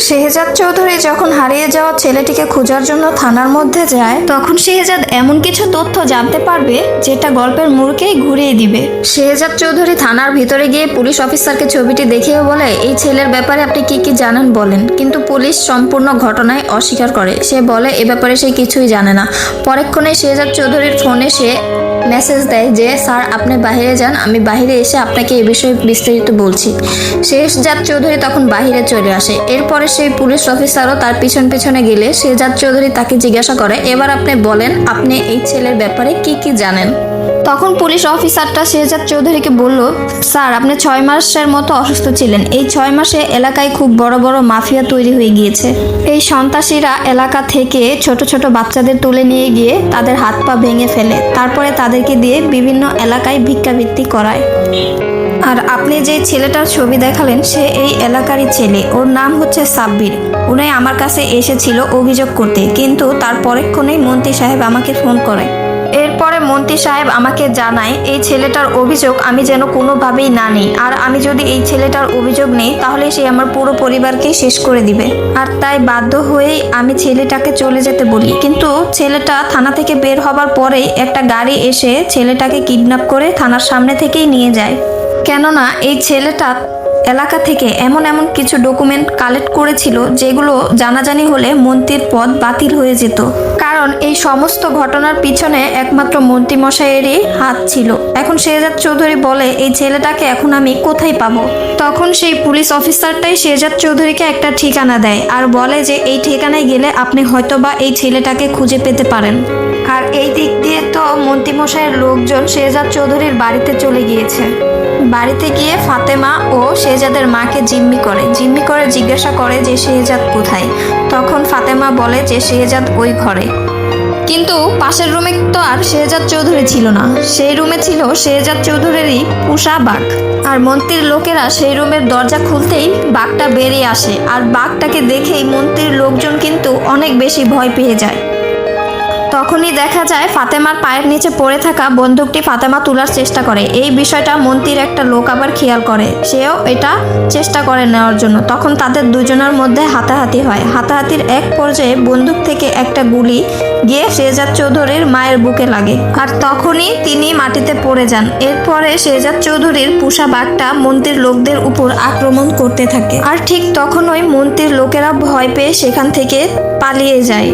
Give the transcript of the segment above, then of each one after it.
শেহজাদ চৌধুরী যখন হারিয়ে যাওয়া ছেলেটিকে খোঁজার জন্য থানার মধ্যে যায়, তখন শেহজাদ এমন কিছু তথ্য জানতে পারবে যেটা গল্পের মোড়কেই ঘুরিয়ে দিবে। শেহজাদ চৌধুরী থানার ভিতরে গিয়ে পুলিশ অফিসারকে ছবিটি দেখিয়ে বলে, এই ছেলের ব্যাপারে আপনি কি কি জানেন বলেন। কিন্তু পুলিশ সম্পূর্ণ ঘটনায় অস্বীকার করে। সে বলে এ ব্যাপারে সে কিছুই জানে না। পরক্ষণে শেহজাদ চৌধুরীর ফোনে সে মেসেজ দেয় যে স্যার আপনি বাইরে যান, আমি বাইরে এসে আপনাকে এই বিষয়ে বিস্তারিত বলছি। শেহজাদ চৌধুরী তখন বাইরে চলে আসে। এরপরে সেই পুলিশ অফিসারও তার পিছনে গেলে শেহজাদ চৌধুরী তাকে জিজ্ঞাসা করে, এবার আপনি বলেন আপনি এই ছেলের ব্যাপারে কি কি জানেন। তখন পুলিশ অফিসারটা শেহজাদ চৌধুরীকে বলল, স্যার আপনি 6 মাসের মতো অসুস্থ ছিলেন। এই 6 মাসে এলাকায় খুব বড় বড় মাফিয়া তৈরি হয়ে গিয়েছে। এই সন্ত্রাসীরা এলাকা থেকে ছোট ছোট বাচ্চাদের তুলে নিয়ে গিয়ে তাদের হাত পা ভেঙে ফেলে, তারপরে তাদেরকে দিয়ে বিভিন্ন এলাকায় ভিক্ষাবৃত্তি করায়। আর আপনি যে ছেলেটার ছবি দেখালেন সে এই এলাকারই ছেলে, ওর নাম হচ্ছে সাব্বির। উনি আমার কাছে এসেছিল অভিযোগ করতে, কিন্তু তার পরক্ষণেই মন্ত্রী সাহেব আমাকে ফোন করে। এরপরে মন্ত্রী সাহেব আমাকে জানায় এই ছেলেটার অভিযোগ আমি যেন কোনোভাবেই না নিই, আর আমি যদি এই ছেলেটার অভিযোগ নিই তাহলে সে আমার পুরো পরিবারকেই শেষ করে দিবে। আর তাই বাধ্য হয়েই আমি ছেলেটাকে চলে যেতে বলি। কিন্তু ছেলেটা থানা থেকে বের হবার পরেই একটা গাড়ি এসে ছেলেটাকে কিডন্যাপ করে থানার সামনে থেকেই নিয়ে যায়। কেননা এই ছেলেটা এলাকা থেকে এমন কিছু ডকুমেন্ট কালেক্ট করেছিল যেগুলো জানাজানি হলে মন্ত্রীর পদ বাতিল হয়ে যেত। কারণ এই সমস্ত ঘটনার পিছনে একমাত্র মন্ত্রী মশাইয়েরই হাত ছিল। এখন শেহজাদ চৌধুরী বলে এই ছেলেটাকে এখন আমি কোথায় পাবো। তখন সেই পুলিশ অফিসারটাই শেহজাদ চৌধুরীকে একটা ঠিকানা দেয় আর বলে যে এই ঠিকানায় গেলে আপনি হয়তোবা এই ছেলেটাকে খুঁজে পেতে পারেন। আর এই দিক দিয়ে তো মন্ত্রী মশাইয়ের লোকজন শেহজাদ চৌধুরীর বাড়িতে চলে গিয়েছে। বাড়িতে গিয়ে ফাতেমা ও শেহজাদের মাকে জিম্মি করে জিজ্ঞাসা করে যে শেহজাদ কোথায়। তখন ফাতেমা বলে যে শেহজাদ ওই ঘরে। কিন্তু পাশের রুমে তো আর শেহজাদ চৌধুরী ছিল না, সেই রুমে ছিল শেহজাদ চৌধুরীরই পোষা বাঘ। আর মন্ত্রীর লোকেরা সেই রুমের দরজা খুলতেই বাঘটা বেরিয়ে আসে, আর বাঘটাকে দেখেই মন্ত্রীর লোকজন কিন্তু অনেক বেশি ভয় পেয়ে যায়। তখনই দেখা যায় ফাতেমার পায়ের নিচে পড়ে থাকা বন্দুকটি ফাতেমা তোলার চেষ্টা করে। এই বিষয়টা মন্ত্রীর একটা লোক আবার খেয়াল করে, সেও এটা চেষ্টা করে নেওয়ার জন্য। তখন তাদের দুজনের মধ্যে হাতাহাতি হয়। হাতাহাতির এক পর্যায়ে বন্দুক থেকে একটা গুলি গিয়ে শেহজাদ চৌধুরীর মায়ের বুকে লাগে, আর তখনই তিনি মাটিতে পড়ে যান। এরপরে শেহজাদ চৌধুরীর পোষা বাঘটা মন্ত্রীর লোকদের উপর আক্রমণ করতে থাকে। আর ঠিক তখনই মন্ত্রীর লোকেরা ভয় পেয়ে সেখান থেকে পালিয়ে যায়।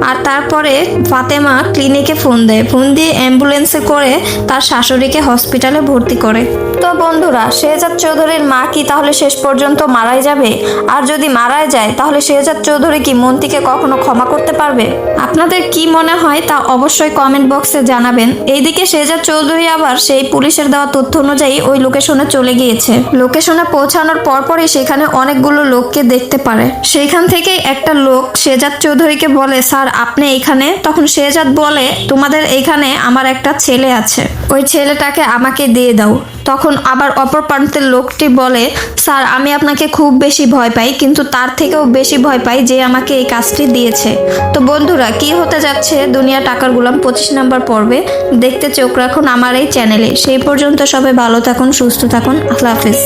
আর তারপরে ফাতেমা ক্লিনিকে ফোন দিয়ে অ্যাম্বুলেন্সে করে তার শাশুড়িকে হসপিটালে ভর্তি করে। তো বন্ধুরা, শেহজাদ চৌধুরীর মা কি তাহলে শেষ পর্যন্ত মারাই যাবে? আর যদি মারাই যায় তাহলে শেহজাদ চৌধুরী কি মন্ত্রীকে কখনো ক্ষমা করতে পারবে? আপনাদের কি মনে হয় তা অবশ্যই কমেন্ট বক্সে জানাবেন। এইদিকে শেহজাদ চৌধুরী আবার সেই পুলিশের দেওয়া তথ্য অনুযায়ী ওই লোকেশনে চলে গিয়েছে। লোকেশনে পৌঁছানোর পরপরই সেখানে অনেকগুলো লোককে দেখতে পারে। সেইখান থেকে একটা লোক শেহজাদ চৌধুরীকে বলে, স্যার আপনি এখানে? তখন শেহজাদ বলে, তোমাদের এখানে আমার একটা ছেলে আছে, ওই ছেলেটাকে আমাকে দিয়ে দাও। তখন আবার অপর প্রান্তের লোকটি বলে, স্যার আমি আপনাকে খুব বেশি ভয় পাই, কিন্তু তার থেকেও বেশি ভয় পাই যে আমাকে এই কাজটি দিয়েছে। তো বন্ধুরা, কি হতে যাচ্ছে দুনিয়া টাকার গোলাম 25 নম্বর পর্বে দেখতে চোখ রাখুন আমার এই চ্যানেলে। সেই পর্যন্ত সবাই ভালো থাকুন, সুস্থ থাকুন। আল্লাহ হাফেজ।